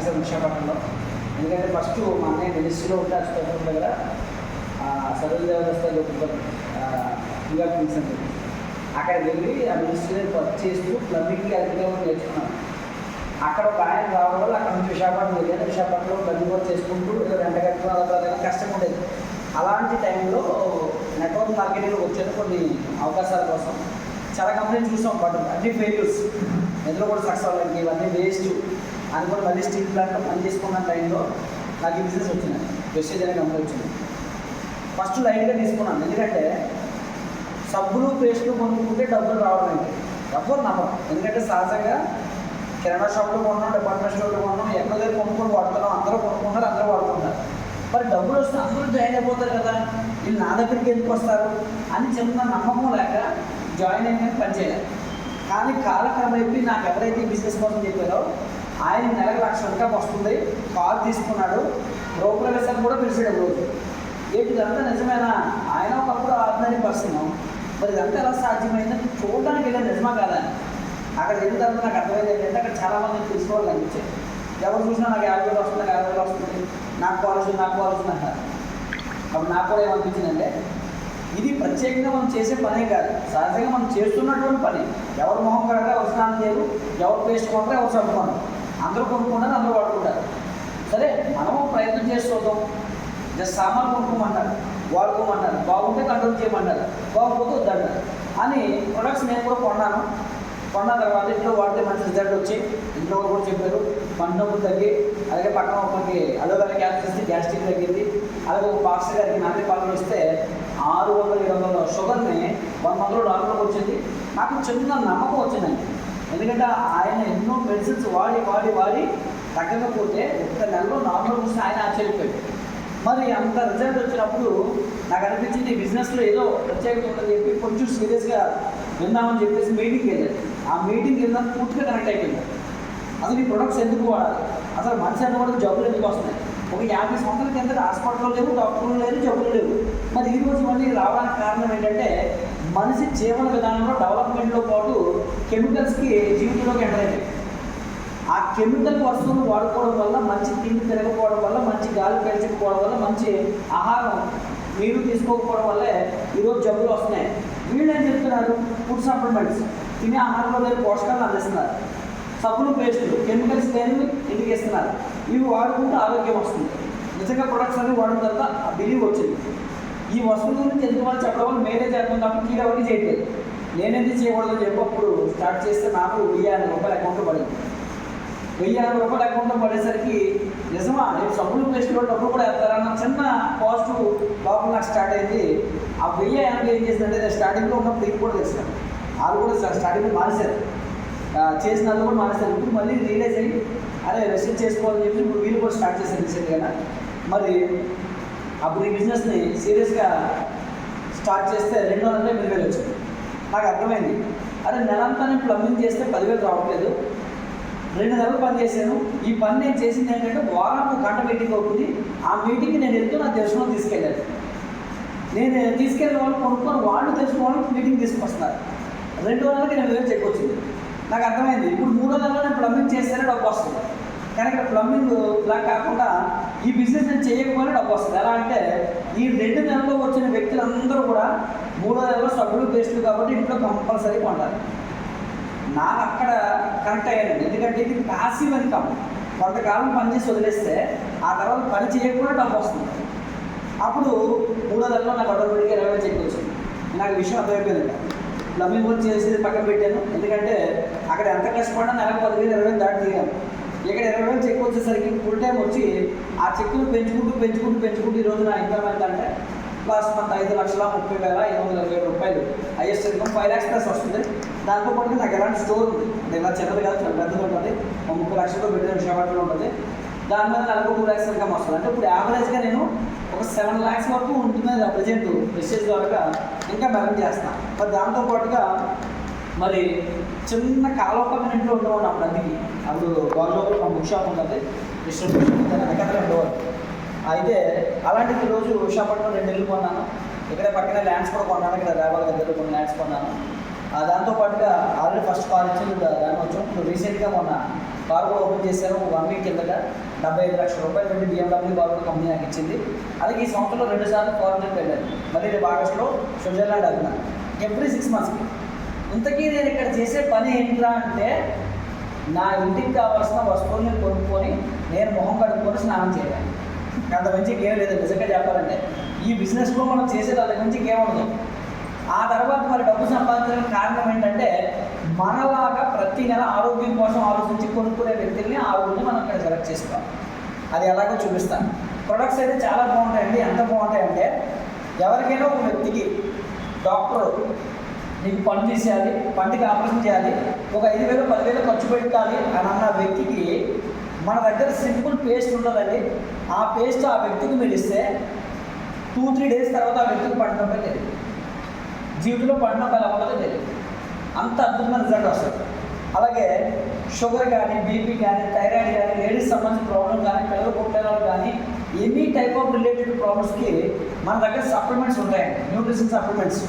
చేశాను విశాఖపట్నంలో. ఎందుకంటే ఫస్ట్ మా అన్నయ్య మినిస్ట్రీలో ఉంటే హాస్పిటల్ దగ్గర సదరు దేవస్థ న్యూయార్క్ మిషన్ అక్కడ వెళ్ళి ఆ మినిస్ట్రీని వర్క్ చేస్తూ ప్లంబింగ్కి అధికంగా నేర్చుకున్నాను. అక్కడ ఒక ఆయన రావడం వల్ల అక్కడ నుంచి విశాఖపట్నం వెళ్ళాను. విశాఖపట్నంలో ప్లంబింగ్ వర్క్ చేసుకుంటూ ఏదో రెంట కట్టుకోవడం కష్టం ఉండేది. అలాంటి టైంలో నెట్వర్క్ మార్కెటింగ్లో వచ్చేది కొన్ని అవకాశాల కోసం చాలా కంపెనీలు చూసాం. బట్ అన్ని ఫెయిల్యూర్స్, ఎందులో కూడా సక్సెస్ అవ్వడానికి ఇవన్నీ వేస్ట్ అనుకుని మళ్ళీ స్టీల్ ప్లాంట్లో పని చేసుకున్న టైంలో నాకు ఈ బిజినెస్ వచ్చింది. వెస్టేజ్ అనే కంపెనీ వచ్చింది. ఫస్ట్ లైట్గా తీసుకున్నాను, ఎందుకంటే సబ్బులు పేస్టులు కొనుక్కుంటే డబ్బులు రావడం ఏంటి ఎవ్వరు నమ్మరు. ఎందుకంటే సహజంగా కిరాణా షాప్లో కొన్నాం, డిపార్ట్మెంట్ స్టోర్లో కొన్నాం, ఎక్కడ దగ్గర కొనుక్కొని వాడుతున్నాం, అందరూ కొనుక్కుంటారు, అందరూ వాడుకుంటారు. మరి డబ్బులు వస్తే అందరూ జాయిన్ అయిపోతారు కదా, వీళ్ళు నా దగ్గరికి ఎందుకు వస్తారు అని చిన్న నమ్మకం లేక జాయిన్ అయిన పని చేయాలి. కానీ కాలక్రమేపీ నాకు ఎవరైతే బిజినెస్ కోసం చెప్పారో ఆయన నెలకు ₹1,00,000 వస్తుంది, కార్ తీసుకున్నాడు, బ్రోకరేజ్ కూడా పిలిచాడు రోజు. ఏంటి ఇదంతా నిజమేనా? ఆయన ఒకప్పుడు ఆర్డినరీ పర్సన్, మరి ఇదంతా ఎలా సాధ్యమైందని చూడడానికి వెళ్ళి నిజమా కాదా? అక్కడ వెళ్ళిన తర్వాత నాకు అర్థమైంది ఏంటంటే అక్కడ చాలామంది తీసుకోవాలి అనిపించాయి. ఎవరు చూసినా నాకు 50,000 వస్తుంది, నాకు 50,000 వస్తుంది, నాకు కావాల్సింది అంటారు. అప్పుడు నాకు కూడా ఏమనిపించిందంటే ఇది ప్రత్యేకంగా మనం చేసే పనే కాదు, సహజంగా మనం చేస్తున్నటువంటి పని. ఎవరు మొహం కడగా ఎవరు స్నానం చేయరు, ఎవరు పేస్ట్ కొంటారు, ఎవరు చదువుకోరు, అందరూ కొనుక్కుంటారు, అందరూ వాడుకుంటారు. సరే మనము ప్రయత్నం చేసి చూద్దాం. జస్ట్ సామాన్లు కొనుక్కోమంటారు, వాడుకోమంటారు, బాగుంటే కంట్రోల్ చేయమంటారు, బాగుపోతే వద్దంటారు అని ప్రొడక్ట్స్ నేను కూడా కొన్న తర్వాత ఇంట్లో వాడితే మంచి రిజల్ట్ వచ్చి ఇంట్లో కూడా చెప్పారు. పండుగలు తగ్గి, అలాగే పక్కన ఒకరికి అలోవేరా క్యాప్ చేస్తే గ్యాస్ట్రిక్ తగ్గింది. అలాగే ఒక పాస్టర్ గారికి నాటి పాలన ఇస్తే 600-700 షుగర్ని 1 మంత్లో నార్మల్గా వచ్చింది. నాకు చిన్న నమ్మకం వచ్చిందండి. ఎందుకంటే ఆయన ఎన్నో మెడిసిన్స్ వాడి తగ్గకపోతే ఒక్క నెలలో నార్మల్ వస్తే ఆయన ఆశ్చర్యపోయాడు. మరి అంత రిజల్ట్ వచ్చినప్పుడు నాకు అనిపించింది ఈ బిజినెస్లో ఏదో ప్రత్యేకత ఉందని చెప్పి కొంచెం సీరియస్గా విందామని చెప్పేసి మీటింగ్కి వెళ్ళాను. ఆ మీటింగ్కి వెళ్దాం పూర్తిగా కనెక్ట్ అయిపోయింది. అసలు ఈ ప్రొడక్ట్స్ ఎందుకు వాడాలి, అసలు మనిషి అన్న కూడా జబ్బులు ఎందుకు వస్తున్నాయి, ఒక 50 సంవత్సరాల కింద హాస్పిటల్లో లేవు, డాక్టర్లు లేరు, జబ్బులు లేవు. మరి ఈరోజు మళ్ళీ రావడానికి కారణం ఏంటంటే మనిషి జీవన విధానంలో డెవలప్మెంట్లో పాటు కెమికల్స్కి జీవితంలోకి ఎంటర్ అయినాయి. ఆ కెమికల్ వస్తువులు వాడుకోవడం వల్ల, మంచి తిండి తిరగకపోవడం వల్ల, మంచి గాలి పీల్చకపోవడం వల్ల, మంచి ఆహారం నీరు తీసుకోకపోవడం వల్లే ఈరోజు జబ్బులు వస్తున్నాయి. వీళ్ళు ఏం చెప్తున్నారు, ఫుడ్ సప్లిమెంట్స్ తినే ఆహారంలో లేని పోషకాలను అందిస్తున్నారు. సబ్బులు పేస్టులు కెమికల్స్ లేనివి ఇంటికి ఇస్తున్నారు. ఇవి వాడుకుంటే ఆరోగ్యం వస్తుంది. నిజంగా ప్రొడక్ట్స్ అన్ని వాడిన తర్వాత ఆ బిలీవ్ వచ్చింది. ఈ వస్తువుల గురించి ఎందుకు వాళ్ళు చెప్పడం వల్ల మేరే చేద్దాం తప్ప కీడవన్నీ చేయట్లేదు. నేనేది చేయకూడదని చెప్పి అప్పుడు స్టార్ట్ చేస్తే నాకు ₹1,000 అకౌంట్లో పడింది. ₹1,000 అకౌంట్లో పడేసరికి నిజమా నేను సబ్బులు పేస్టులో డబ్బులు కూడా వేస్తారన్న చిన్న పాజిటివ్ లోపల నాకు స్టార్ట్ అయింది. ఆ ₹1,080 ఏం చేసిందంటే స్టార్టింగ్లో ఉన్నప్పుడు ఇది కూడా తెలుస్తాను, వాళ్ళు కూడా స్టార్టింగ్లో మానేశారు, చేసినందుకు కూడా మానేశారు. ఇప్పుడు మళ్ళీ రియలైజ్ అయ్యి అరే రెసిస్ట్ చేసుకోవాలని చెప్పి ఇప్పుడు వీళ్ళు కూడా స్టార్ట్ చేశారు రీసెంట్గా. మరి అప్పుడు ఈ బిజినెస్ని సీరియస్గా స్టార్ట్ చేస్తే ₹280,000 వచ్చింది. నాకు అర్థమైంది, అరే నెలంతా నేను ప్లంబింగ్ చేస్తే 10,000 రావట్లేదు, 2 నెలలు పని చేశాను. ఈ పని నేను చేసింది ఏంటంటే వారానికి 1 గంట మీటింగ్ అవుతుంది. ఆ మీటింగ్కి నేను వెళ్తూ నా దర్శనం తీసుకెళ్ళాను. నేను తీసుకెళ్ళిన వాళ్ళు కొనుక్కొని వాళ్ళు తెలిసిన వాళ్ళు మీటింగ్ తీసుకొస్తున్నారు. 2వ నెలకి 8,000 చెక్ వచ్చింది. నాకు అర్థమైంది, ఇప్పుడు 3వ నెలలో నేను ప్లంబింగ్ చేస్తేనే డబ్బు వస్తుంది. కానీ ఇక్కడ ప్లంబింగ్ లాగా కాకుండా ఈ బిజినెస్ నేను చేయకపోయినా డబ్బు వస్తుంది. ఎలా అంటే ఈ 2 నెలల్లో వచ్చిన వ్యక్తులందరూ కూడా 3వ నెలలో సబ్బులు పేస్టులు కాబట్టి ఇంట్లో కంపల్సరీ కొంటారు. నాకు అక్కడ కనెక్ట్ అయ్యానండి. ఎందుకంటే ఇది ప్యాసివ్ ఇన్కమ్. కొంతకాలం పని చేసి వదిలేస్తే ఆ తర్వాత పని చేయకుండా డబ్బు వస్తుంది. అప్పుడు 3వ నెలలో నాకు ఆటోమేటిక్గా 20,000 చెక్ వచ్చింది. నాకు విషయం అర్థమైపోయింది. ప్లంబింగ్ వర్క్ చేసేది పక్కన పెట్టాను, ఎందుకంటే అక్కడ ఎంత కష్టపడినా నెలకు 10,000 20,000 దాటి తీరాను. ఇక్కడ 20,000 చెక్ వచ్చేసరికి ఫుల్ టైం వచ్చి ఆ చెక్కులు పెంచుకుంటూ ఈరోజు నా ఇన్కమ్ ఎంత అంటే last month ₹5,30,820 highest income 5 lakhs plus వస్తుంది. దాంతో పాటు నాకు ఎలాంటి స్టోర్ ఉంది అంటే ఇలా చిన్నది కాదు, చాలా పెద్దది ఉంటుంది. 30 లక్షలతో పెట్టిన విశాఖపట్నంలో ఉంటుంది. దాని మీద నెలకు 2 lakhs ఇన్కమ్ వస్తుంది. అంటే ఇప్పుడు యావరేజ్గా నేను ఒక 7 lakhs వరకు ఉంటుంది ప్రజెంట్ మెసేజ్ ద్వారా ఇంకా మెయింటైన్ చేస్తాను. మరి దాంతోపాటుగా మరి చిన్న కాలోపమైన ఇంట్లో ఉండేవాడు అప్పుడు అందుకే. అప్పుడు గవర్నలో మా బుక్ షాప్ ఉంటుంది, డిస్ట్రిబ్యూషన్ వెనకాల ఉండేవాడు. అయితే అలాంటిది ఈరోజు విశాఖపట్నం 2 ఇళ్ళు కొన్నాను. ఇక్కడే పక్కనే ల్యాండ్స్ కూడా కొన్నాను. ఇక్కడ రేవాల దగ్గర కొన్ని ల్యాండ్స్ కొన్నాను. దాంతోపాటుగా ఆల్రెడీ ఫస్ట్ కాల్ ఇచ్చింది దాని వచ్చాం. ఇప్పుడు రీసెంట్గా మొన్న కారు కూడా ఓపెన్ చేశాను 1 వీక్ కిందట. 75 లక్షల రూపాయలు పెట్టి BMW కారు కూడా కంపెనీ నాకు ఇచ్చింది. అలాగే ఈ సంవత్సరంలో 2 సార్లు ఫారెన్కి వెళ్ళాను. మళ్ళీ రేపు ఆగస్టులో స్విట్జర్లాండ్ వెళ్తున్నాను. ఎవ్రీ 6 మంత్స్కి. ఇంతకీ నేను ఇక్కడ చేసే పని ఏంట్రా అంటే నా ఇంటికి కావాల్సిన వస్తువుల్ని కొనుక్కొని నేను మొహం కడుక్కొని స్నానం చేయాలి. అంత మంచిగా ఏం లేదు నిజంగా చెప్పాలంటే. ఈ బిజినెస్లో మనం చేసేది అంతకు మంచిగా ఏముండదు. ఆ తర్వాత మరి డబ్బు సంపాదించడానికి కారణం ఏంటంటే మనలాగా ప్రతి నెల ఆరోగ్యం కోసం ఆలోచించి కొనుక్కునే వ్యక్తుల్ని ఆ రోజుని మనం ఇక్కడ సెలెక్ట్ చేసుకోవాలి. అది ఎలాగో చూపిస్తాను. ప్రొడక్ట్స్ అయితే చాలా బాగుంటాయండి. ఎంత బాగుంటాయంటే ఎవరికైనా ఒక వ్యక్తికి డాక్టర్ నీకు పన్ను తీసేయాలి, పంటికి ఆపరేషన్ చేయాలి, ఒక 5,000 10,000 ఖర్చు పెట్టాలి అని అన్న వ్యక్తికి మన దగ్గర సింపుల్ పేస్ట్ ఉంటుందండి. ఆ పేస్ట్ ఆ వ్యక్తికి మీరు ఇస్తే 2-3 డేస్ తర్వాత ఆ వ్యక్తికి పంటనొప్పి తెలియదు, జీవితంలో పంటనొప్పి ఎలా ఉంటుందో తెలియదు. అంత అద్భుతమైన రిజల్ట్ వస్తుంది. అలాగే షుగర్ కానీ, బీపీ కానీ, థైరాయిడ్ కానీ, లేడీస్ సంబంధించిన ప్రాబ్లం కానీ, పిల్లలు పుట్టేవాళ్ళు కానీ, ఎనీ టైప్ ఆఫ్ రిలేటెడ్ ప్రాబ్లమ్స్కి మన దగ్గర సప్లిమెంట్స్ ఉంటాయండి. న్యూట్రిషన్ సప్లిమెంట్స్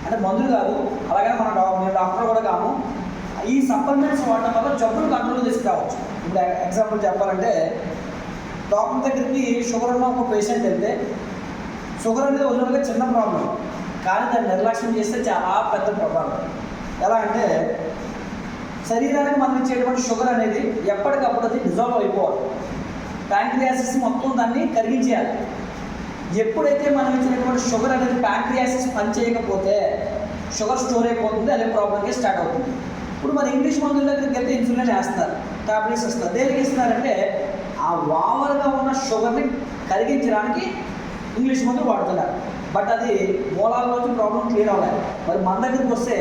అంటే మందులు కాదు. అలాగే మేము డాక్టర్ కూడా కాము. ఈ సప్లిమెంట్స్ వాడటం వల్ల జబ్బులు కంట్రోల్ తీసుకురావచ్చు. ఇప్పుడు ఎగ్జాంపుల్ చెప్పాలంటే డాక్టర్ దగ్గరికి షుగర్ ఉన్న ఒక పేషెంట్ వెళ్తే షుగర్ అనేది ఒరిజినల్గా చిన్న ప్రాబ్లం, కానీ దాన్ని నిర్లక్ష్యం చేస్తే చాలా పెద్ద ప్రభావం. ఎలా అంటే శరీరానికి మనం ఇచ్చేటువంటి షుగర్ అనేది ఎప్పటికప్పుడు అది డిజాల్వ్ అయిపోవాలి. ప్యాంక్రియాసిస్ మొత్తం దాన్ని కరిగించేయాలి. ఎప్పుడైతే మనం ఇచ్చినటువంటి షుగర్ అనేది ప్యాంక్రియాసిస్ పనిచేయకపోతే షుగర్ స్టోర్ అయిపోతుంది, అదే ప్రాబ్లంకి స్టార్ట్ అవుతుంది. ఇప్పుడు మన ఇంగ్లీష్ మందుల దగ్గరికి వెళ్తే ఇన్సులిన్ వేస్తారు, టాబ్లెట్స్ ఇస్తారు. దేనికి ఇస్తున్నారంటే ఆ ఓవర్గా ఉన్న షుగర్ని కరిగించడానికి ఇంగ్లీష్ మందులు వాడుతున్నారు. బట్ అది మూలాల్లోంచి ప్రాబ్లం క్లియర్ అవ్వాలి. మరి మన దగ్గరికి వస్తే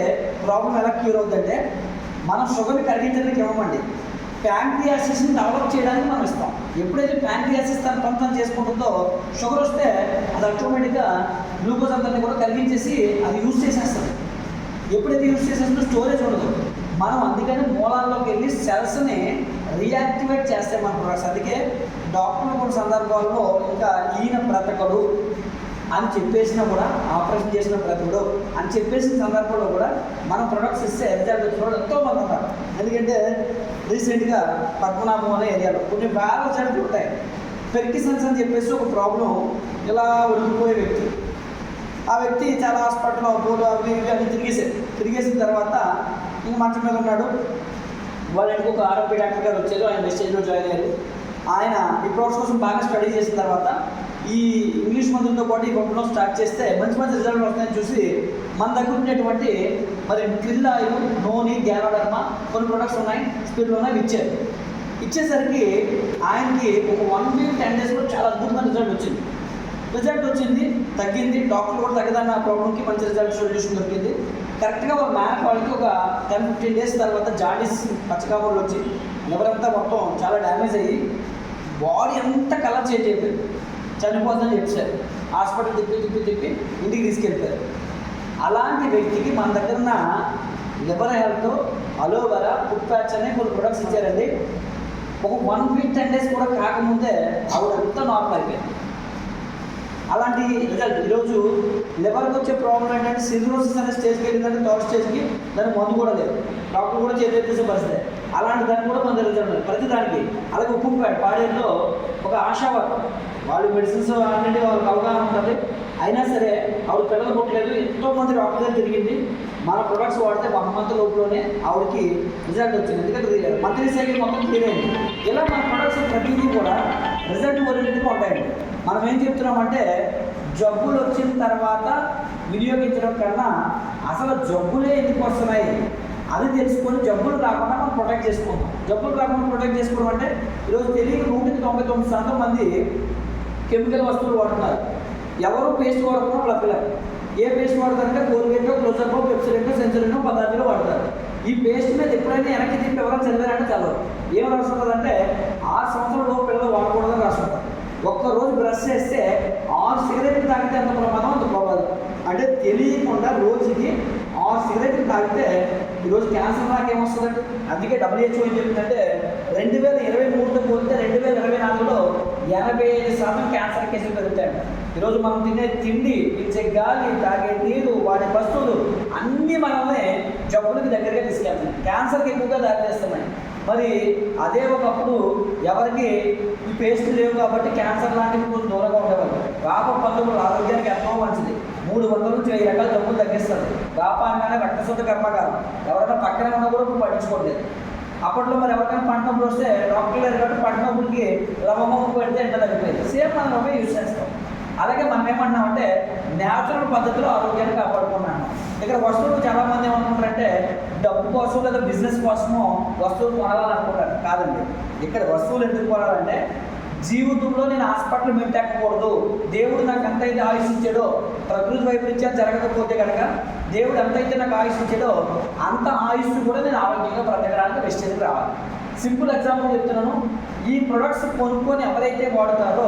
ప్రాబ్లం ఎలా క్లియర్ అవుతుందంటే మనం షుగర్ని కరిగించడానికి ఇవ్వమండి, ప్యాంక్రియాసిస్ని డెవలప్ చేయడానికి మనం ఇస్తాం. ఎప్పుడైతే ప్యాంక్రియాసిస్ తన పని చేసుకుంటుందో షుగర్ వస్తే అది ఆటోమేటిక్గా గ్లూకోజ్ అంతా కూడా కరిగించేసి అది యూజ్ చేసేస్తుంది. ఎప్పుడైతే యూజ్ చేసేస్తుందో స్టోరేజ్ ఉండదు. మనం అందుకని మూలాల్లోకి వెళ్ళి సెల్స్ని రియాక్టివేట్ చేస్తే మన ప్రొడక్ట్స్. అందుకే డాక్టర్లు కొన్ని సందర్భాల్లో ఇంకా ఈయన బ్రతకడు అని చెప్పేసినా కూడా, ఆపరేషన్ చేసిన బ్రతకడు అని చెప్పేసిన సందర్భంలో కూడా మనం ప్రొడక్ట్స్ ఇస్తే రిజల్ట్ వచ్చిన ఎంతో మంది ఉన్నారు. ఎందుకంటే రీసెంట్గా పద్మనాభం అనే ఏరియాలో కొన్ని వేల రిజల్ట్లు ఉంటాయి. పెర్కిసన్స్ అని చెప్పేసి ఒక ప్రాబ్లం ఇలా ఉడికిపోయే వ్యక్తి, ఆ వ్యక్తి చాలా హాస్పిటల్లో అపోలో అవి ఇవి అన్నీ తిరిగేసిన తర్వాత ఇంక మంచం మీద ఉన్నాడు. వాళ్ళ ఇంటికి ఒక ఆర్ఎంపీ డాక్టర్ గారు వచ్చారు. ఆయన మెసేజ్లో జాయిన్ అయ్యారు. ఆయన ఈ ప్రోడక్ట్స్ కోసం బాగా స్టడీ చేసిన తర్వాత ఈ ఇంగ్లీష్ మందులతో పాటు ఈ పంపలో స్టార్ట్ చేస్తే మంచి మంచి రిజల్ట్ వస్తాయని చూసి మన దగ్గర ఉండేటువంటి మరి క్రిల్ ఆయిల్, నూనె, గ్యానోడర్మా కొన్ని ప్రొడక్ట్స్ ఉన్నాయి, స్పీడ్లో ఉన్నాయి, ఇచ్చేసరికి ఆయనకి ఒక 1 వీక్ 10 డేస్లో చాలా అద్భుతమైన రిజల్ట్ వచ్చింది. తగ్గింది. డాక్టర్ కూడా తగ్గదన్న ప్రాబ్లంకి మంచి రిజల్ట్ సొల్యూషన్ దొరికింది. కరెక్ట్గా ఒక మ్యాన్ వాళ్ళకి ఒక 10-15 డేస్ తర్వాత జాండీస్ పచ్చకామలు వచ్చి లివర్ అంతా మొత్తం చాలా డ్యామేజ్ అయ్యి బాడీ అంతా కలర్ చేంజ్ అయిపోయింది. చనిపోతుందని చెప్పారు. హాస్పిటల్ తిప్పి ఇంటికి తీసుకెళ్ళిపోయారు. అలాంటి వ్యక్తికి మన దగ్గర ఉన్న liver health, aloe vera, food patch అనే కొన్ని ప్రొడక్ట్స్ ఇచ్చారండి. ఒక 1 వీక్ 10 డేస్ కూడా కాకముందే ఆవిడ అంతా నార్మల్ అయిపోయింది. అలాంటి రిజల్ట్. ఈరోజు లివర్కి వచ్చే ప్రాబ్లం ఏంటంటే సిరోసిస్ అనే స్టేజ్కి వెళ్ళిందంటే థర్డ్ స్టేజ్కి దానికి మందు కూడా లేదు, డాక్టర్ కూడా చేసే పరిస్థితి. అలాంటి దానికి కూడా మన రిజల్ట్ ఉంది ప్రతి దానికి. అలాగే ఉప్పుపేట పాడేరులో ఒక ఆశావాదం, వాళ్ళు మెడిసిన్స్ అన్నింటి వాళ్ళకి అవగాహన ఉంటుంది. అయినా సరే ఆవిడ పిల్లలు పుట్టలేదు. ఎంతోమంది డాక్టర్ దగ్గర తిరిగింది. మన ప్రొడక్ట్స్ వాడితే 1 మంత్ లోపులోనే ఆవిడకి రిజల్ట్ వచ్చింది. ఎందుకంటే మంత్లీ సైకిల్ మొత్తం క్లియర్ అయింది. ఇలా మన ప్రొడక్ట్స్ ప్రతిదీ కూడా రిజల్ట్ ఓరియంటెడ్గా ఉంటాయండి. మనం ఏం చెప్తున్నామంటే జబ్బులు వచ్చిన తర్వాత వినియోగించడం కన్నా అసలు జబ్బులే ఎందుకు వస్తున్నాయి అది తెలుసుకొని జబ్బులు రాకుండా మనం ప్రొటెక్ట్ చేసుకుంటాం. జబ్బులు రాకుండా ప్రొటెక్ట్ చేసుకోవడం అంటే ఈరోజు తెలియక 99% మంది కెమికల్ వస్తువులు వాడుతున్నారు. ఎవరు పేస్ట్ వాడకుండా వాళ్ళ పిల్లలు ఏ పేస్ట్ వాడతారంటే కోల్గేటో, క్లోజర్లో, పెప్సిడెంటో, సెంచరీనో, పదార్థాలు వాడతారు. ఈ పేస్ట్ మీద ఎప్పుడైనా వెనక్కి తిప్పి ఎవరైనా చదివారంటే చదవరు. ఏం రాస్తుందంటే 6 సంవత్సరాల పిల్లలు వాడకూడదని రాస్తుంటారు. ఒక్కరోజు బ్రష్ చేస్తే 6 సిగరెట్లు తాగితే అంత ప్రమాదం, అంత ప్రమాదం. అంటే తెలియకుండా రోజుకి 6 సిగరెట్లు తాగితే ఈరోజు క్యాన్సర్ నాకేమొస్తుందండి. అందుకే WHO ఏం చెప్తుందంటే 2023తో పోతే 2024లో 85% క్యాన్సర్ కేసులు పెరుగుతాయంట. ఈరోజు మనం తినే తిండి, ఇచ్చే గాలి, తాగే నీరు, వాడే వస్తువులు అన్నీ మనల్ని జబ్బులకి దగ్గరగా తీసుకెళ్తున్నాయి. క్యాన్సర్కి ఎక్కువగా దారితీస్తున్నాయి. మరి అదే ఒకప్పుడు ఎవరికి ఈ పేస్ట్ లేవు కాబట్టి క్యాన్సర్ లాంటివి కొంచెం దూరంగా ఉండేవాళ్ళు. వేప పళ్ళు ఆరోగ్యానికి ఎంతో మంచిది. 300 నుంచి 1000 రకాల జబ్బులు తగ్గిస్తుంది. వేప అనగానే రక్తశుద్ధ కర్మకారం. ఎవరైనా పక్కన ఉన్నా కూడా ఇప్పుడు పట్టించుకోలేదు. అప్పట్లో మరి ఎవరికైనా పంట నొప్పులు వస్తే డాక్టర్ గారు కాబట్టి పంట నొప్పులకి లవంగం పెడితే ఎండ తగ్గిపోయింది. సేమ్ మనం రవ్వే యూజ్ చేస్తాం. అలాగే మనం ఏమన్నామంటే న్యాచురల్ పద్ధతిలో ఆరోగ్యాన్ని కాపాడుకున్నాను. ఇక్కడ వస్తువులు చాలామంది ఏమనుకుంటారంటే డబ్బు కోసం లేదా బిజినెస్ కోసమో వస్తువులు కొనాలనుకుంటారు. కాదండి, ఇక్కడ వస్తువులు ఎందుకు కొనాలంటే జీవితంలో నేను హాస్పిటల్ మెట్టెక్కకూడదు. దేవుడు నాకు ఎంతైతే ఆయుష్ ఇచ్చాడో, ప్రకృతి వైపరీత్యాలు జరగకపోతే కనుక దేవుడు ఎంతైతే నాకు ఆయుష్ ఇచ్చాడో అంత ఆయుష్ కూడా నేను ఆరోగ్యంగా బ్రతకడానికి వెస్టేజ్కి రావాలి. సింపుల్ ఎగ్జాంపుల్ చెప్తున్నాను. ఈ ప్రొడక్ట్స్ కొనుక్కొని ఎవరైతే వాడతారో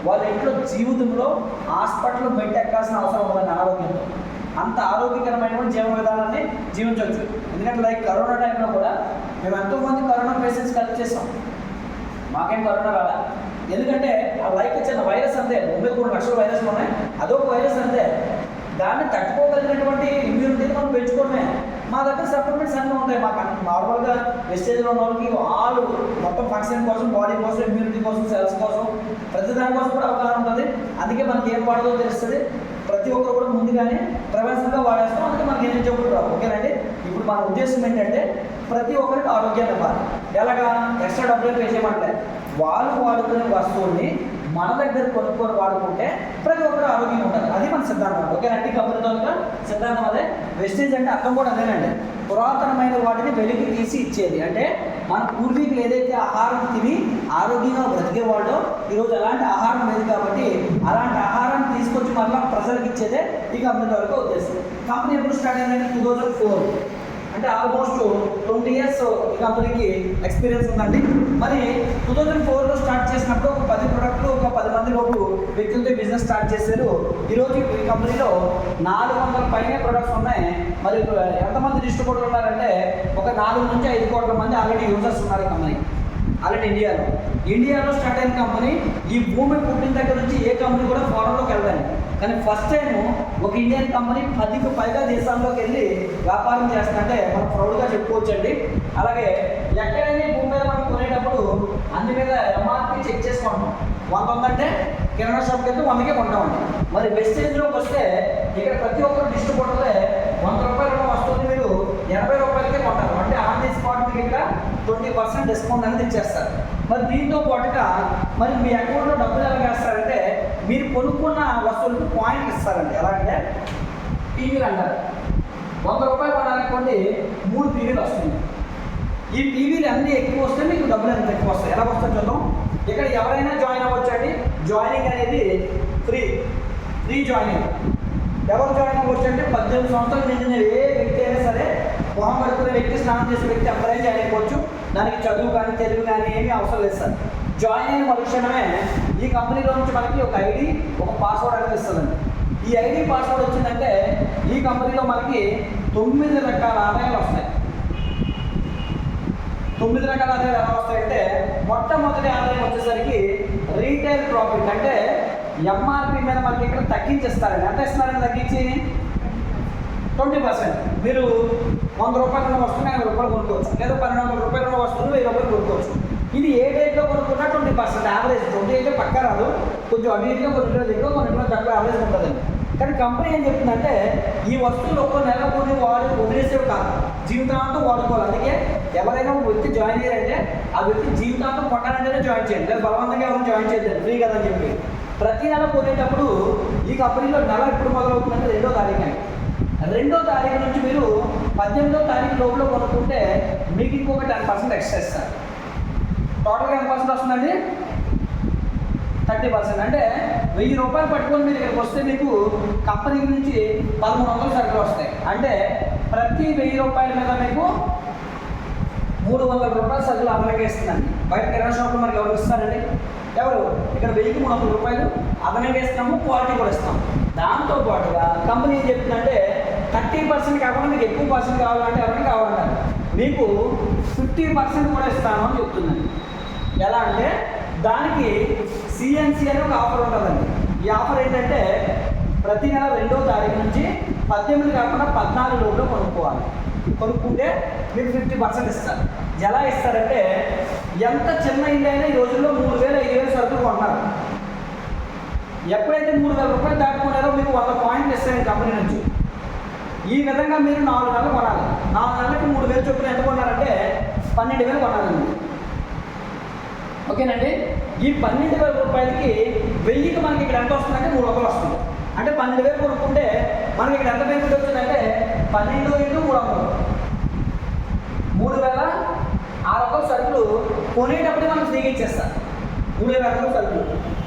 వాళ్ళ ఇంట్లో జీవితంలో హాస్పిటల్ మెట్టెక్కాల్సిన అవసరం ఉందని అనారోగ్యంతో అంత ఆరోగ్యకరమైన జీవన విధానాన్ని జీవించవచ్చు. ఎందుకంటే లైక్ కరోనా టైంలో కూడా మేము ఎంతోమంది కరోనా పేషెంట్స్ కలెక్ట్ చేస్తాం. మాకేం కరోనా రాదా? ఎందుకంటే ఆ లైక్ చిన్న వైరస్ అంతే. 3 లక్షల వైరస్లు ఉన్నాయి. అదొక వైరస్ అంతే. దాన్ని తట్టుకోగలిగినటువంటి ఇమ్యూనిటీని మనం పెంచుకోవడమే. మా దగ్గర సప్లిమెంట్స్ అన్నీ ఉంటాయి. మాకు నార్మల్గా వెస్టేజ్లో ఉన్న వాళ్ళకి ఆల్ మొత్తం ఫంక్షన్ కోసం, బాడీ కోసం, ఇమ్యూనిటీ కోసం, సెల్స్ కోసం, ప్రతి దానికోసం కూడా అవగాహన ఉంటుంది. అందుకే మనకి ఏం వాడదో తెలుస్తుంది. ప్రతి ఒక్కరు కూడా ముందుగానే ప్రివెన్షన్గా వాడేస్తాం. అందుకే మనకి ఏం జబ్బులు రావు. ఓకేనండి. ఇప్పుడు మన ఉద్దేశం ఏంటంటే ప్రతి ఒక్కరికి ఆరోగ్యాన్ని ఇవ్వాలి. ఎలాగా? ఎక్స్ట్రా డబ్బులు పే చేయమంటే వాళ్ళు వాడుకునే వస్తువుల్ని మన దగ్గర కొనుక్కొని వాడుకుంటే ప్రతి ఒక్కరు ఆరోగ్యంగా ఉంటారు. అది మన సిద్ధాంతం. ఓకేనండి. కంపెనీతో సిద్ధాంతం అదే. వెస్టేజ్ అంటే అర్థం కూడా అదేనండి. పురాతనమైన వాటిని వెలికి తీసి ఇచ్చేది. అంటే మన పూర్వీకులు ఏదైతే ఆహారం తిని ఆరోగ్యంగా బ్రతికేవాళ్ళో ఈరోజు అలాంటి ఆహారం లేదు కాబట్టి అలాంటి ఆహారాన్ని తీసుకొచ్చి మళ్ళీ ప్రజలకు ఇచ్చేదే ఈ కంపెనీ వరకు ఉద్దేశం. కంపెనీ ఎప్పుడు స్టార్ట్ అయిందంటే 2004. అంటే ఆల్మోస్ట్ 20 years ఈ కంపెనీకి ఎక్స్పీరియన్స్ ఉందండి. మరి 2004లో స్టార్ట్ చేసినప్పుడు ఒక 10 ప్రొడక్ట్లు ఒక 10 మంది లోపు వ్యక్తులతో బిజినెస్ స్టార్ట్ చేశారు. ఈరోజు ఈ కంపెనీలో 400 పైనే ప్రొడక్ట్స్ ఉన్నాయి. మరి ఎంతమంది డిస్ట్రిబ్యూటర్లు ఉన్నారంటే ఒక 4 నుంచి 5 కోట్ల మంది ఆల్రెడీ యూజర్స్ ఉన్నారు ఈ కంపెనీ. ఆల్రెడీ ఇండియాలో స్టార్ట్ అయిన కంపెనీ. ఈ భూమి పుట్టిన దగ్గర నుంచి ఏ కంపెనీ కూడా ఫారెన్లోకి వెళ్ళాలి. కానీ ఫస్ట్ టైం ఒక ఇండియన్ కంపెనీ 10కి పైగా దేశాల్లోకి వెళ్ళి వ్యాపారం చేస్తుందంటే మనం ప్రౌడ్గా చెప్పుకోవచ్చండి. అలాగే ఎక్కడైనా భూమి మీద మనం కొనేటప్పుడు అన్ని మీద ఎంఆర్పి చెక్ చేసుకుంటాం. 100 ఉందంటే కిరాణా షాప్కి వెళ్తే 100కే కొంటామండి. మరి వెస్టేజ్లోకి వస్తే ఇక్కడ ప్రతి ఒక్కరు డిస్ట్రిబ్యూటర్లే 100 రూపాయలు ఉన్న వస్తువుని మీరు 80 రూపాయలకే కొంటారు. అంటే ఆన్ ది స్పాట్ మీకు ఇక్కడ 20% డిస్కౌంట్ అనేది ఇచ్చేస్తారు. మరి దీంతో పాటుగా మరి మీ అకౌంట్లో డబ్బులు ఎలా వేస్తారంటే మీరు కొనుక్కున్న వస్తువులకు పాయింట్ ఇస్తారండి. ఎలా అంటే పీవీలు అంటారు. 100 రూపాయలు కొనాలనుకోండి 3 పీవీలు వస్తుంది. ఈ పీవీలు అన్నీ ఎక్కువ వస్తే మీకు డబ్బులు ఎంత ఎక్కువ వస్తాయి. ఎలా వస్తుంది చూద్దాం. ఇక్కడ ఎవరైనా జాయిన్ అవ్వచ్చండి. జాయినింగ్ అనేది ఫ్రీ జాయినింగ్. ఎవరు జాయిన్ అవ్వచ్చు అంటే 18 సంవత్సరాలు నిండిన ఏ వ్యక్తి అయినా సరే, మొహం కడుక్కునే వ్యక్తి, స్నానం చేసే వ్యక్తి ఎవరైనా జాయిన్ అయిపోవచ్చు. దానికి చదువు కానీ తెలుగు కానీ ఏమీ అవసరం లేదు సార్. జాయిన్ అయిన మరుక్షణమే ఈ కంపెనీలో నుంచి మనకి ఒక ఐడి, ఒక పాస్వర్డ్ అనేది ఇస్తుందండి. ఈ ఐడి పాస్వర్డ్ వచ్చిందంటే ఈ కంపెనీలో మనకి 9 రకాల ఆదాయాలు వస్తాయి. 9 రకాల ఆదాయాలు ఎలా వస్తాయంటే మొట్టమొదటి ఆదాయం వచ్చేసరికి రీటైల్ ప్రాఫిట్. అంటే ఎంఆర్పి మీద మనకి ఇక్కడ తగ్గించేస్తారండి. ఎంత ఇస్తున్నారని తగ్గించి 20%. మీరు 100 రూపాయలు ఉన్న వస్తువుని 50 రూపాయలు కొనుక్కోవచ్చు. లేదా 1200 రూపాయలు ఉన్న వస్తువుని 1000 రూపాయలు కొనుక్కోవచ్చు. ఇది ఏ డేట్లో కొనుక్కున్నా 20% యావరేజ్. 20 అయితే పక్క రాదు. కొంచెం అటు ఇటుగా కొన్ని రోజులు ఎక్కువ, కొన్ని రోజులు తక్కువ యావరేజ్ ఉంటుందండి. కానీ కంపెనీ ఏం చెప్తుందంటే ఈ వస్తువులు ఒక్కో నెల కొన్ని వదిలేసేవి కాదు, జీవితాంతం వాడుకోవాలి. అందుకే ఎవరైనా ఒక వ్యక్తి జాయిన్ అయ్యారంటే ఆ వ్యక్తి జీవితాంతం కొట్టాలంటేనే జాయిన్ చేయండి. లేదా బలవంతంగా ఎవరు జాయిన్ చేయలేదు, ఫ్రీ కదని చెప్పి. ప్రతి నెల కొనేటప్పుడు ఈ కంపెనీలో నెల ఎప్పుడు మొదలవుతుందంటే 2వ తారీఖు. 2వ తారీఖు నుంచి మీరు 18వ తారీఖు లోపల కొనుక్కుంటే మీకు ఇంకొక 10% ఎక్స్ట్రా ఇస్తారు. టోటల్గా ఎంత పర్సెంట్ వస్తుందండి? 30%. అంటే 1000 రూపాయలు పట్టుకొని మీరు ఇక్కడికి వస్తే మీకు కంపెనీ నుంచి 1300 సరుకులు వస్తాయి. అంటే ప్రతి 1000 రూపాయల మీద మీకు 300 రూపాయలు సరుకులు అదనంగా ఇస్తుందండి. బయట కిరాణా షాప్లో మనకి ఎవరు ఇస్తారండి? ఎవరు? ఇక్కడ 1000కి 300 రూపాయలు అదనంగా ఇస్తున్నాము, క్వాలిటీ కూడా ఇస్తాము. దాంతో పాటుగా కంపెనీ ఏం చెప్తుందంటే 30% కాకుండా మీకు ఎక్కువ పర్సెంట్ కావాలంటే ఎవరైనా కావాలంటారు, మీకు 50% కూడా ఇస్తాను అని చెప్తుందండి. ఎలా అంటే దానికి సిఎన్సి అనే ఒక ఆఫర్ ఉంటుందండి. ఈ ఆఫర్ ఏంటంటే ప్రతి నెల 2వ తారీఖు నుంచి 18 కాకుండా 14 లోపల కొనుక్కోవాలి. కొనుక్కుంటే మీకు 50% ఇస్తారు. ఎలా ఇస్తారంటే ఎంత చిన్న ఇల్లు అయినా ఈ రోజుల్లో 3,000 5,000 సరుకులు కొన్నారు. ఎప్పుడైతే 3,000 రూపాయలు దాటుకున్నారో మీకు 100 పాయింట్లు ఇస్తాయి కంపెనీ నుంచి. ఈ విధంగా మీరు 4 నెలలు కొనాలి. 4 నెలలకి 3,000 చొప్పున ఎంత కొన్నారంటే 12,000 కొనాలండి. ఓకేనండి. ఈ 12,000 రూపాయలకి 1000కి మనకి ఇక్కడ ఎంత వస్తుందంటే 300 వస్తుంది. అంటే 12,000 కొనుక్కుంటే మనకి ఇక్కడ ఎంత బెనిఫిట్ వచ్చిందంటే 12 × 300 3,600 సరుకులు కొనేటప్పుడు మనం ఫ్రీగా ఇచ్చేస్తాం. 3,600 సరుకులు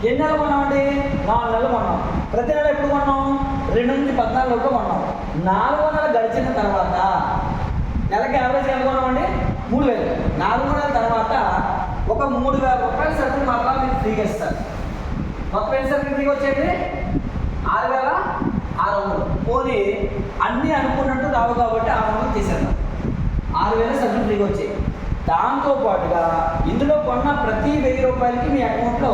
ఎన్ని నెలలు కొన్నామండి? 4 నెలలు కొన్నాం. ప్రతి నెల ఎప్పుడు కొన్నాం? 2 నుంచి 14 లోపు కొన్నాం. 4 నెలలు గడిచిన తర్వాత నెలకి యావరేజ్ ఎంత కొన్నామండి? 3,000. 4 నెలల తర్వాత ఒక 3,000 రూపాయల సరుకులు మరలా మీకు ఫ్రీగా ఇస్తారు. మొత్తం ఎన్ని సరుకులు ఫ్రీగా వచ్చేది? 6,600. పోనీ అన్నీ అనుకున్నట్టు రావు కాబట్టి 600 తీసేద్దాం. 6,000 సరుకులు ఫ్రీగా వచ్చాయి. దాంతోపాటుగా ఇందులో కొన్న ప్రతి 1,000 రూపాయలకి మీ అకౌంట్లో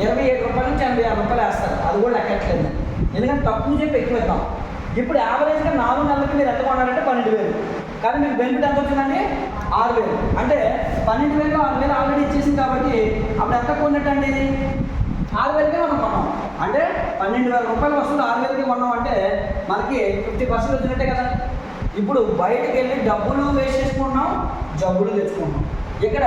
27 రూపాయల నుంచి 86 రూపాయలు వేస్తారు. అది కూడా లెక్కట్లేదు, ఎందుకంటే తక్కువ చెప్పి ఎక్కువ ఇద్దాం. ఇప్పుడు యావరేజ్గా 4 నెలలకి మీరు ఎంత కొన్నారంటే 12,000. కానీ మీకు బెనిఫిట్ ఎంత వచ్చిందండి? 6,000. అంటే 12,000లో 6,000 ఆల్రెడీ ఇచ్చేసింది కాబట్టి అప్పుడు ఎంత కొన్నట్టండి? 6,000కే మనం కొన్నాం. అంటే 12,000 రూపాయల వస్తువులు 6,000కి కొన్నాం అంటే మనకి 50% వచ్చినట్టే కదా. ఇప్పుడు బయటకు వెళ్ళి డబ్బులు వేస్ట్ చేసుకుంటున్నాం, జబ్బులు తెచ్చుకుంటున్నాం. ఇక్కడ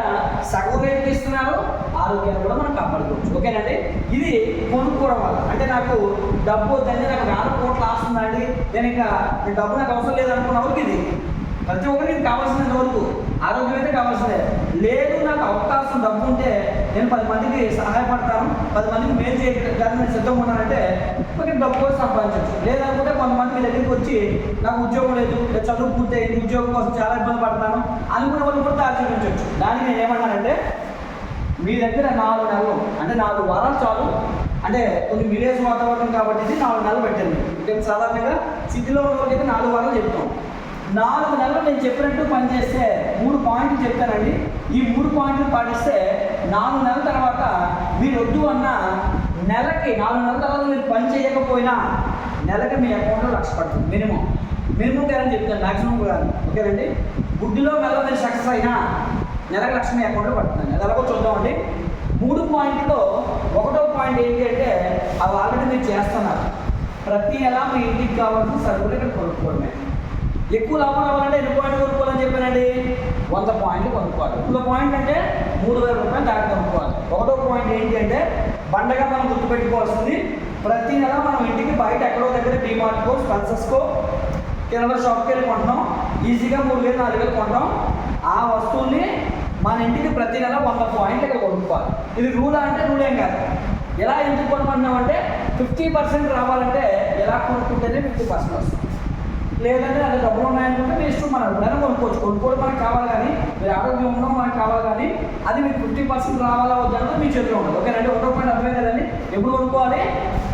సగం రేటుకి ఇస్తున్నారు, ఆరోగ్యాన్ని కూడా మనం కాపాడుకోవచ్చు. ఓకేనండి. ఇది కొనుక్కోవడం వల్ల. అంటే నాకు డబ్బు వద్దండి, నాకు 4 కోట్లు ఆస్తుందండి, నేను ఇంకా డబ్బు నాకు అవసరం లేదనుకున్న వరకు ఇది ప్రతి ఒక్కరికి ఇది కావాల్సినంత వరకు ఆరోగ్యం అయితే కావాల్సిందే. లేదు నాకు అవకాశం డబ్బు ఉంటే నేను 10 మందికి సహాయపడతాను, 10 మందికి మేలు చేయడానికి నేను సిద్ధంగా ఉన్నానంటే ఒకటి డబ్బు కూడా సంపాదించవచ్చు. లేదనుకుంటే కొంతమంది మీ దగ్గరికి వచ్చి నాకు ఉద్యోగం లేదు, చదువు పూర్తయింది, ఉద్యోగం కోసం చాలా ఇబ్బంది పడతాను అనుకునే వాళ్ళు కూడా దారి చూపించవచ్చు. దానికి నేను ఏమన్నానంటే మీ దగ్గర 4 నెలలు అంటే 4 వారాలు చాలు. అంటే కొన్ని విలేజ్ వాతావరణం కాబట్టి ఇది 4 నెలలు పెట్టండి. ఇంకా సాధారణంగా సిటీలో ఉన్న వాళ్ళకి అయితే 4 వారాలు చెప్తాం. 4 నెలలు నేను చెప్పినట్టు పనిచేస్తే 3 పాయింట్లు చెప్తానండి. ఈ 3 పాయింట్లు పాటిస్తే 4 నెలల తర్వాత మీరు వద్దు అన్న నెలకి 4 నెలల తర్వాత మీరు పని చేయకపోయినా నెలకి మీ అకౌంట్లో 1,00,000 పడుతుంది. మినిమం గ్యారెంటీ చెప్తాను, మ్యాక్సిమం కాదు. ఓకేనండి. గుడ్డిలో మెల్ల మీరు సక్సెస్ అయినా నెలకు 1,00,000 మీ అకౌంట్లో పడుతుంది. అది ఎలాగో చూద్దామండి. 3 పాయింట్లో 1వ పాయింట్ ఏంటి అంటే అవి ఆల్రెడీ మీరు చేస్తున్నారు. ప్రతి నెల మీ ఇంటికి కావాల్సిన సరుకులు ఇక్కడ కొనుక్కోవడమే. ఎక్కువ లాభం రావాలంటే ఎన్ని పాయింట్లు కొనుక్కోవాలని చెప్పానండి? 100 పాయింట్లు కొనుక్కోవాలి. 100 పాయింట్ అంటే 3,000 రూపాయలు దాకా కొనుక్కోవాలి. 1వ పాయింట్ ఏంటి అంటే బండగా మనం గుర్తుపెట్టుకోవాల్సింది, ప్రతి నెల మనం ఇంటికి బయట ఎక్కడో దగ్గర డిమార్ట్కో, స్పెన్సర్స్కో, కిరాణా షాప్కి వెళ్ళి కొంటాం. ఈజీగా 3,000 4,000 కొంటాం. ఆ వస్తువుల్ని మన ఇంటికి ప్రతి నెల 100 పాయింట్లు ఇక్కడ కొనుక్కోవాలి. ఇది రూలా అంటే రూలేం కాదు. ఎలా ఎందుకు కొనుక్కుంటున్నామంటే 50% రావాలంటే ఎలా కొనుక్కుంటేనే 50% వస్తుంది. లేదంటే అది డబ్బులు ఉన్నాయనుకుంటే మీ ఇష్టం, మనం ఎప్పుడైనా కొనుక్కోవచ్చు. కొనుక్కోవడం మనకు కావాలి కానీ, మీరు ఆరోగ్యం ఉండడం మనకు కావాలి కానీ అది మీకు 50% రావాలా వద్దంటే మీ చేతిలో ఉండదు. ఓకేనండి. 1వ పాయింట్ అర్థమైంది కదండి. ఎప్పుడు కొనుక్కోవాలి?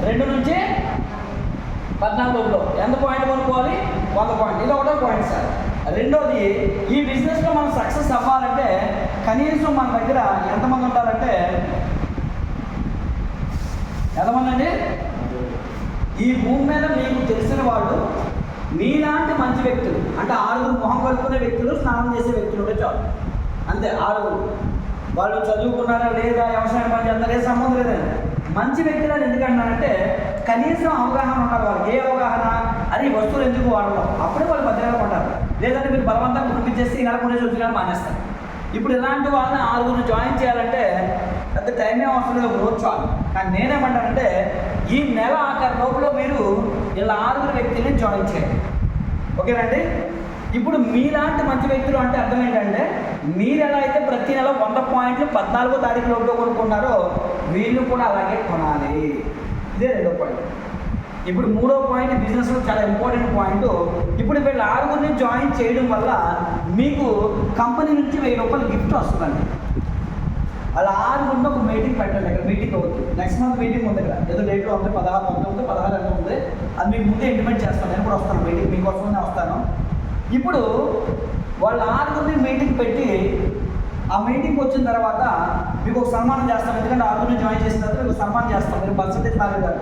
2 నుంచి 14 లోపల ఎంత పాయింట్ కొనుక్కోవాలి? 100 పాయింట్. ఇది 1వ పాయింట్ సార్. రెండోది, ఈ బిజినెస్లో మనం సక్సెస్ అవ్వాలంటే కనీసం మన దగ్గర ఎంతమంది ఉంటారంటే ఎంతమంది అండి? ఈ భూమి మీద మీకు తెలిసిన వాళ్ళు మీలాంటి మంచి వ్యక్తులు, అంటే 6 మొహం కలుపుకునే వ్యక్తులు, స్నానం చేసే వ్యక్తులు ఉంటే చాలు. అంతే. 6 వాళ్ళు చదువుకున్నారా లేదా, వ్యవసాయం పని చేస్తారా, ఏ సంబంధం లేదండి. మంచి వ్యక్తులు అని ఎందుకంటున్నారంటే కనీసం అవగాహన ఉండాలి వాళ్ళకి. ఏ అవగాహన? అది వస్తువులు ఎందుకు వాడడం, అప్పుడే వాళ్ళు 10 నెలలు ఉంటారు. లేదంటే మీరు బలవంతంగా పంపించేసి ఈ నెల కొనేసి వచ్చినా మానేస్తారు. ఇప్పుడు ఇలాంటి వాళ్ళని 6 జాయిన్ చేయాలంటే పెద్ద టైమే అవసరం లేదు, ఒక రోజు చాలు. కానీ నేనేమంటానంటే ఈ నెల ఆఖరి లోపల మీరు ఇలా 6 వ్యక్తుల్ని జాయిన్ చేయండి. ఓకేనండి. ఇప్పుడు మీలాంటి మంచి వ్యక్తులు అంటే అర్థం ఏంటంటే మీరు ఎలా అయితే ప్రతి నెల 100 పాయింట్లు 14వ తారీఖు లోపల కొనుక్కున్నారో వీళ్ళు కూడా అలాగే కొనాలి. ఇదే 2వ పాయింట్. ఇప్పుడు 3వ పాయింట్ బిజినెస్లో చాలా ఇంపార్టెంట్ పాయింట్. ఇప్పుడు వీళ్ళు 6 జాయిన్ చేయడం వల్ల మీకు కంపెనీ నుంచి 1,000 రూపాయలు గిఫ్ట్ వస్తుందండి. అలా 6 ఒక మీటింగ్ పెట్టండి. ఇక్కడ మీటింగ్ అవుతుంది. నెక్స్ట్ మంత్ మీటింగ్ ఉంది. ఇక్కడ ఏదో డేట్లో ఉంది, 16 19 16 ఎంత ఉంది, అది మీకు ముందే ఇంటిమేట్ చేస్తాను. నేను కూడా వస్తాను మీటింగ్, మీకోసం వస్తాను. ఇప్పుడు వాళ్ళు 6 మీటింగ్ పెట్టి ఆ మీటింగ్కి వచ్చిన తర్వాత మీకు ఒక సన్మానం చేస్తాం. ఎందుకంటే 6 జాయిన్ చేసిన తర్వాత మీకు సన్మానం చేస్తాం. మీరు పర్సెంటేజ్ మారేదారు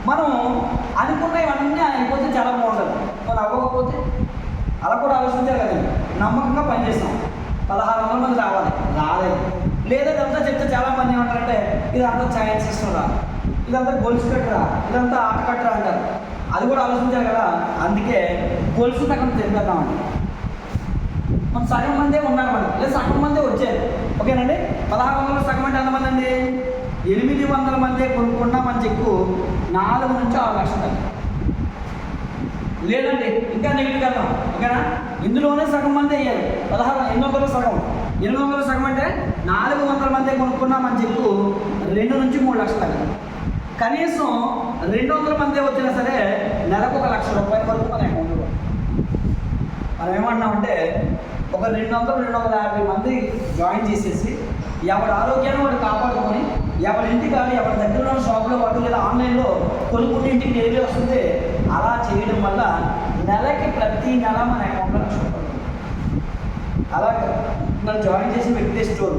మనం అనుకున్నవన్నీ అయిపోతే చాలా బాగుంటుంది, మనం అవ్వకపోతే అలా కూడా ఆలోచించారు కదండి. నమ్మకంగా పనిచేస్తాం, 1600 మంది రావాలి, రాలేదు. లేదా ఇదంతా చెప్తే చాలామంది ఏమంటారంటే ఇదంతా చైన్ సిస్టమ్ రా, ఇదంతా గొలుసు కట్టరా, ఇదంతా ఆట కట్టరా అంటారు. అది కూడా ఆలోచించారు కదా. అందుకే గొలుసు తగ్గ తెలిపేద్దామండి. మనం సగం మందే ఉన్నారు, మనం లేదా సగం మందే వచ్చారు. ఓకేనండి, 1600 సగం అంటే ఎంతమంది అండి? 800 మందే కొనుక్కున్నా మన చెక్కు 4 నుంచి 6 లక్షలు. లేదండి ఇంకా నెగిటివ్ వెళ్దాం. ఓకేనా, ఇందులోనే సగం మంది అయ్యారు. 800 సగం, 800 సగం అంటే 400 మందే కొనుక్కున్నా మన చెక్కు 2 నుంచి 3 లక్షలు అయ్యారు. కనీసం 200 మందే వచ్చినా సరే నెలకు 1 లక్ష రూపాయల వరకు మన అకౌంట్లో. మనం ఏమన్నామంటే ఒక 200-250 మంది జాయిన్ చేసేసి ఎవరి ఆరోగ్యాన్ని వాడు కాపాడుకొని ఎవరి ఇంటికి కానీ ఎవరి దగ్గర షాప్లో వాడు లేదా ఆన్లైన్లో కొనుక్కుంటే ఇంటికి డైలీ వస్తుంది. అలా చేయడం వల్ల నెలకి ప్రతి నెల మన అకౌంట్లో 1 లక్ష రూపాయలు. అలాగే నన్ను జాయిన్ చేసిన వ్యక్తి స్టోర్,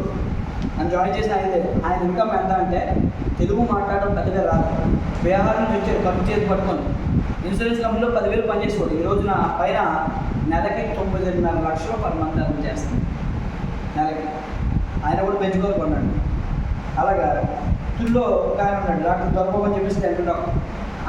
నన్ను జాయిన్ చేసిన ఆయన ఇన్కమ్ ఎంత అంటే తెలుగు మాట్లాడడం పెద్దగా రాదు. బీహార్ నుంచి వచ్చారు, ఖర్చు చేసి పట్టుకొని ఇన్సూరెన్స్ కంపెనీలో 10,000 పనిచేసుకోండి. ఈ రోజున పైన నెలకి 9.5 లక్షలు పర్ మంత్ అర్థం చేస్తాను నెలకి. ఆయన కూడా పెంచుకోరుకున్నాడు. అలాగా తుల్లో ఆయన ఉన్నాడు, డాక్టర్ దొరకమని చెప్పేసి టెంట్ డాక్టర్,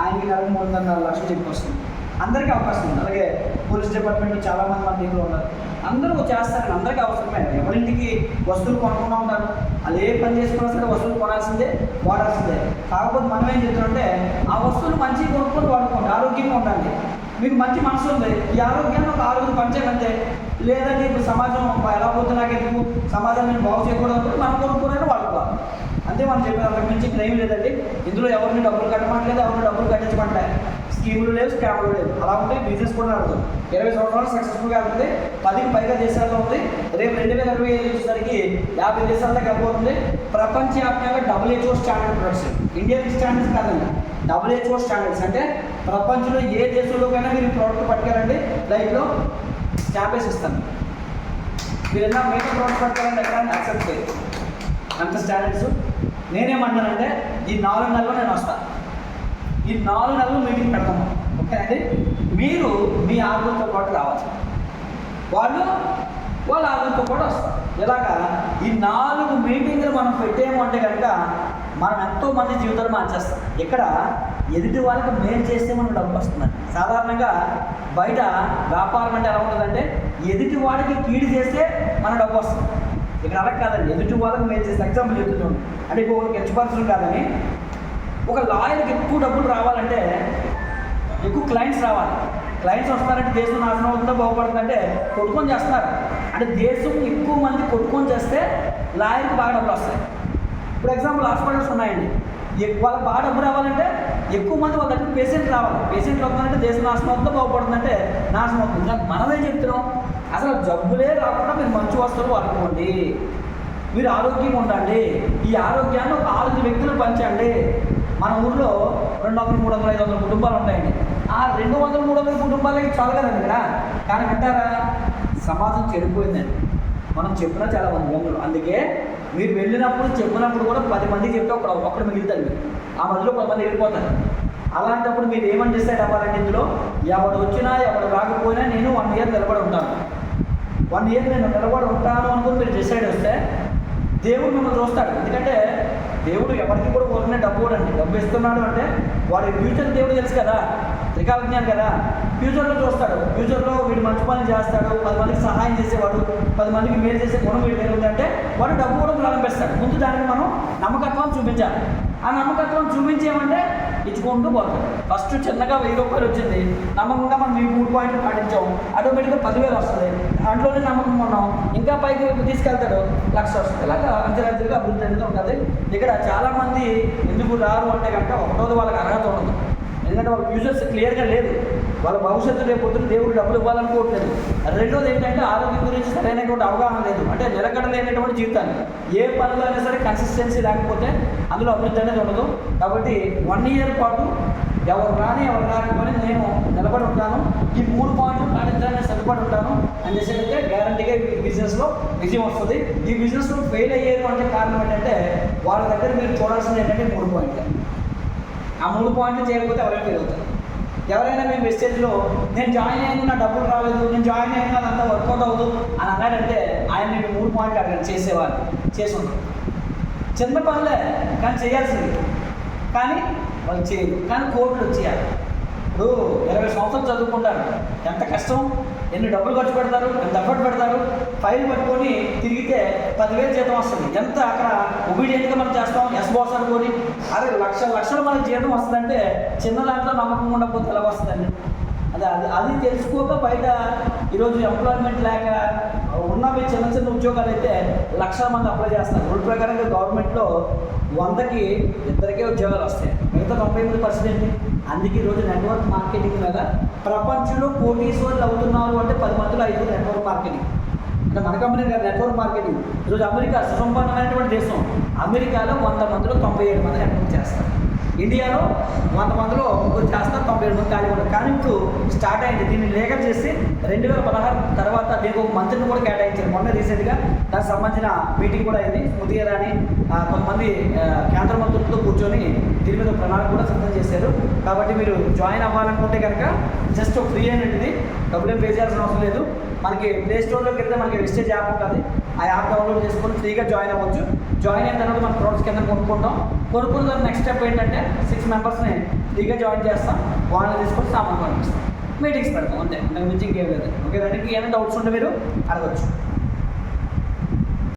ఆయనకి నెలకు 3.5 లక్షలు చెప్పి వస్తుంది. అందరికీ అవకాశం ఉంది. అలాగే పోలీస్ డిపార్ట్మెంట్లో చాలామంది మన దీంట్లో ఉన్నారు, అందరూ చేస్తారు. అందరికీ అవసరమే. ఎవరింటికి వస్తువులు కొనుక్కుంటూ ఉంటారు, వాళ్ళు ఏ పని చేసుకున్నా సరే వస్తువులు కొనాల్సిందే, వాడాల్సిందే. కాకపోతే మనం ఏం చెప్తామంటే ఆ వస్తువులు మంచిగా కొనుక్కొని వాడుకోండి, ఆరోగ్యంగా ఉండండి. మీకు మంచి మనసు ఉంది, ఈ ఆరోగ్యాన్ని ఒక 6 పంచేమంతే. లేదంటే ఇప్పుడు సమాజం ఎలా పోతే నాకు ఎందుకు, సమాజం నేను బాగు చేయకూడదు, మనం కొనుక్కోనైనా వాడుకోవాలి అంతే. మనం చెప్పిన అంతకు మించి క్లెయిమ్ లేదండి. ఇందులో ఎవరిని డబ్బులు కట్టమంటలేదు, ఎవరిని డబ్బులు కట్టించమంటలేదు, స్కీములు లేవు, స్కాములు లేవు. అలా ఉంటే బిజినెస్ కూడా నడుతుంది. 20 సంవత్సరాలు సక్సెస్ఫుల్గా అవుతుంది. 10కి పైగా దేశాల్లో ఉంది. రేపు 2025 వచ్చేసరికి 50 దేశాలకు వెళ్ళిపోతుంది. ప్రపంచవ్యాప్తంగా WHO standard products, Indian standards కాదండి, WHO స్టాండర్డ్స్. అంటే ప్రపంచంలో ఏ దేశంలోకైనా మీరు ప్రోడక్ట్ పట్టుకెళ్ళండి, లైఫ్లో స్టాంపేస్ ఇస్తాను. మీరు ఏదైనా మేకప్ ప్రోడక్ట్ పట్టుకెళ్ళండి, ఎక్కడైనా యాక్సెప్ట్ చేయదు, అంత స్టాండర్డ్స్. నేనేమంటానంటే ఈ 4 నెలల్లో నేను వస్తాను, ఈ 4 నెలలు మీటింగ్ పెడతాము. ఓకే అండి, మీరు మీ ఆర్డర్తో పాటు రావాలి, వాళ్ళ ఆర్డర్తో పాటు వస్తారు. ఇలాగా ఈ 4 మీటింగ్లు మనం పెట్టేమో అంటే కనుక మనం ఎంతోమంది జీవితాలు మార్చేస్తాం. ఇక్కడ ఎదుటి వాళ్ళకి మేలు చేస్తే మనకు డబ్బు వస్తుందండి. సాధారణంగా బయట వ్యాపారం అంటే ఎలా ఉంటుందంటే ఎదుటి వాడికి కీడు చేస్తే మన డబ్బు వస్తుంది. ఇక్కడ అలా కాదండి, ఎదుటి వాళ్ళకి మేలు చేస్తే. ఎగ్జాంపుల్ చెప్తున్నాను అంటే ఇంకొకరికి హెచ్చుపరచడం కాదని, ఒక లాయర్కి ఎక్కువ డబ్బులు రావాలంటే ఎక్కువ క్లయింట్స్ రావాలి. క్లయింట్స్ వస్తారంటే దేశం నాశనం అవుతుందో బాగుపడుతుందంటే కొట్టుకొని చేస్తున్నారు. అంటే దేశం ఎక్కువ మంది కొట్టుకొని చేస్తే లాయర్కి బాగా డబ్బులు వస్తాయి. ఇప్పుడు ఎగ్జాంపుల్ హాస్పిటల్స్ ఉన్నాయండి, వాళ్ళకి బాగా డబ్బు రావాలంటే ఎక్కువ మంది వాళ్ళ దగ్గర పేషెంట్ రావాలి. పేషెంట్లు వస్తున్నారంటే దేశం నాశనం అవుతుందో బాగుపడుతుందంటే నాశనం అవుతుంది. ఇంకా మనమే చెప్తున్నాం అసలు జబ్బులే రాకుండా మీరు మంచి వస్తువులు వాడుకోండి, మీరు ఆరోగ్యంగా ఉండండి. ఈ ఆరోగ్యాన్ని ఒక 6 వ్యక్తులు పంచండి. మన ఊర్లో 200, 300, 500 కుటుంబాలు ఉంటాయండి. ఆ 200, 300 కుటుంబాలకి చాలు కదండి ఇక్కడ. కానీ అంటారా, సమాజం చెడిపోయిందండి. మనం చెప్పినా చాలా మంది గంగులు. అందుకే మీరు వెళ్ళినప్పుడు చెప్పినప్పుడు కూడా 10 మందికి చెప్తే ఒకడు మిగులుతాడు, ఆ మధ్యలో 10 మంది వెళ్ళిపోతారు. అలాంటప్పుడు మీరు ఏమని డిసైడ్ అవ్వాలంటే ఇందులో ఎవడు వచ్చినా ఎవడు రాకపోయినా నేను 1 ఇయర్ నిలబడి ఉంటాను, 1 ఇయర్ నేను నిలబడి ఉంటాను అనుకుని మీరు డిసైడ్ వస్తే దేవుడు మిమ్మల్ని చూస్తాడు. ఎందుకంటే దేవుడు ఎవరికి కూడా కోరుకునే డబ్బు కూడా అండి. డబ్బు ఇస్తున్నాడు అంటే వాడి ఫ్యూచర్ దేవుడు తెలుసు కదా, త్రికాలజ్ఞానం కదా. ఫ్యూచర్లో చూస్తాడు, ఫ్యూచర్లో వీడు మంచి పని చేస్తాడు, 10 మందికి సహాయం చేసేవాడు, 10 మందికి మేలు చేసే గుణం వీడు ఏంటంటే వాడు డబ్బు కూడా ప్రారంభిస్తాడు. ముందు దానికి మనం నమ్మకత్వం చూపించాలి. ఆ నమ్మకత్వం చూపించేమంటే ఇచ్చుకుంటూ పోతాడు. ఫస్ట్ చిన్నగా 1000 రూపాయలు వచ్చింది, నమ్మకంగా మనం ఈ 3 పాయింట్లు పాటించాము, ఆటోమేటిక్గా 10,000 వస్తుంది. దాంట్లోనే నమ్మకం ఉన్నాం, ఇంకా పైకి తీసుకెళ్తాడు, 1,00,000 వస్తుంది. ఇలాగా అంచెలంచెలుగా అభివృద్ధి అనేది ఉంటుంది. ఇక్కడ చాలామంది ఎందుకు రారు అంటే కనుక ఒకటోది వాళ్ళకి అర్హత ఉండదు. ఎందుకంటే వాళ్ళ ఫ్యూచర్స్ క్లియర్గా లేదు, వాళ్ళ భవిష్యత్తు రేపు పొద్దున దేవుడు డబ్బులు ఇవ్వాలనుకోవట్లేదు. రెండోది ఏంటంటే ఆరోగ్యం గురించి సరైనటువంటి అవగాహన లేదు. అంటే నిలకడలేనటువంటి జీవితాన్ని ఏ పనిలో అయినా సరే కన్సిస్టెన్సీ లేకపోతే అందులో అభివృద్ధి అనేది ఉండదు. కాబట్టి 1 ఇయర్ పాటు ఎవరు రాని ఎవరు రాకపోయినా నేను నిలబడి ఉంటాను, ఈ 3 పాయింట్లు పాటించాలని సరిపడి ఉంటాను అని చేసేటంటే గ్యారంటీగా ఈ బిజినెస్లో విజయం వస్తుంది. ఈ బిజినెస్లో ఫెయిల్ అయ్యేది అంటే కారణం ఏంటంటే వాళ్ళ దగ్గర మీరు చూడాల్సింది ఏంటంటే 3 పాయింట్లు. ఆ 3 పాయింట్లు చేయకపోతే ఎవరైనా ఫెయిల్ అవుతారు. ఎవరైనా మీ మెసేజ్లో నేను జాయిన్ అయ్యాను నా డబ్బులు రాలేదు, నేను జాయిన్ అయ్యాను అదంతా వర్కౌట్ అవ్వదు అని అన్నాడంటే ఆయన మీకు 3 పాయింట్లు అడగండి చేసేవాళ్ళు చేసి ఉంటారు. చిన్న పనులే కానీ చేయాల్సింది, కానీ వాళ్ళు చేయరు. కానీ కోట్లు వచ్చేయాలి. ఇప్పుడు 20 సంవత్సరాలు చదువుకుంటారు, ఎంత కష్టం, ఎన్ని డబ్బులు ఖర్చు పెడతారు, ఎంత ఎఫర్ట్ పెడతారు. ఫైల్ పట్టుకొని తిరిగితే 10,000 జీతం వస్తుంది. ఎంత అక్కడ ఒబీడియంట్గా మనం చేస్తాం, ఎస్ బాస్ అనుకొని అదే లక్షలు మనకి జీతం వస్తుందంటే చిన్న దాంట్లో నమ్మకం ఉండకపోతే ఎలా వస్తుందండి? అది తెలుసుకోక బయట ఈరోజు ఎంప్లాయ్మెంట్ లేక ఉన్నవి చిన్న ఉద్యోగాలు అయితే లక్షల మంది అప్లై చేస్తారు. రూల్ ప్రకారంగా గవర్నమెంట్లో 100కి 2 ఉద్యోగాలు వస్తాయి, మిగతా 98% ఏంటి? అందుకే ఈరోజు నెట్వర్క్ మార్కెటింగ్ మీద ప్రపంచంలో కోటీశ్వర్లు అవుతున్నారు అంటే 10 మందిలో 5 నెట్వర్క్ మార్కెటింగ్. అంటే మన కంపెనీ కాదు, నెట్వర్క్ మార్కెటింగ్. ఈరోజు అమెరికా సుసంపన్నమైనటువంటి దేశం. అమెరికాలో 100 మందిలో 97 మంది నెట్వర్క్ చేస్తారు. ఇండియాలో 100 మందిలో ముగ్గురు చేస్తారు, 97 మంది ఖాళీ కూడా. కానీ ఇప్పుడు స్టార్ట్ అయింది, దీన్ని లీగల్ చేసి 2016 తర్వాత దీనికి ఒక మంత్రిని కూడా కేటాయించారు. మొన్న రీసెంట్గా దానికి సంబంధించిన మీటింగ్ కూడా అయింది. స్మృతి ఇరానీ కొంతమంది కేంద్ర మంత్రులతో కూర్చొని దీని మీద ప్రణాళిక కూడా సిద్ధం చేశారు. కాబట్టి మీరు జాయిన్ అవ్వాలనుకుంటే కనుక జస్ట్ ఫ్రీ అనేది, డబ్బులేం పే చేయాల్సిన అవసరం లేదు. మనకి ప్లే స్టోర్లోకి వెళ్తే మనకి వెస్టేజ్ యాప్ ఉంటుంది, ఆ యాప్ డౌన్లోడ్ చేసుకొని ఫ్రీగా జాయిన్ అవ్వచ్చు. జాయిన్ అయిన తర్వాత మన ప్రోడక్ట్స్ కింద కొనుక్కుంటాం. కొనుక్కున్న తర్వాత నెక్స్ట్ స్టెప్ ఏంటంటే 6 మెంబర్స్ని ఫ్రీగా జాయిన్ చేస్తాం, వాళ్ళని తీసుకొని సామాన్ పంపిస్తాం, మీటింగ్స్ పెడతాం, అంతే. దాని నుంచి ఇంకేం లేదు. ఓకే, దానికి ఏమైనా డౌట్స్ ఉంటే మీరు అడగచ్చు.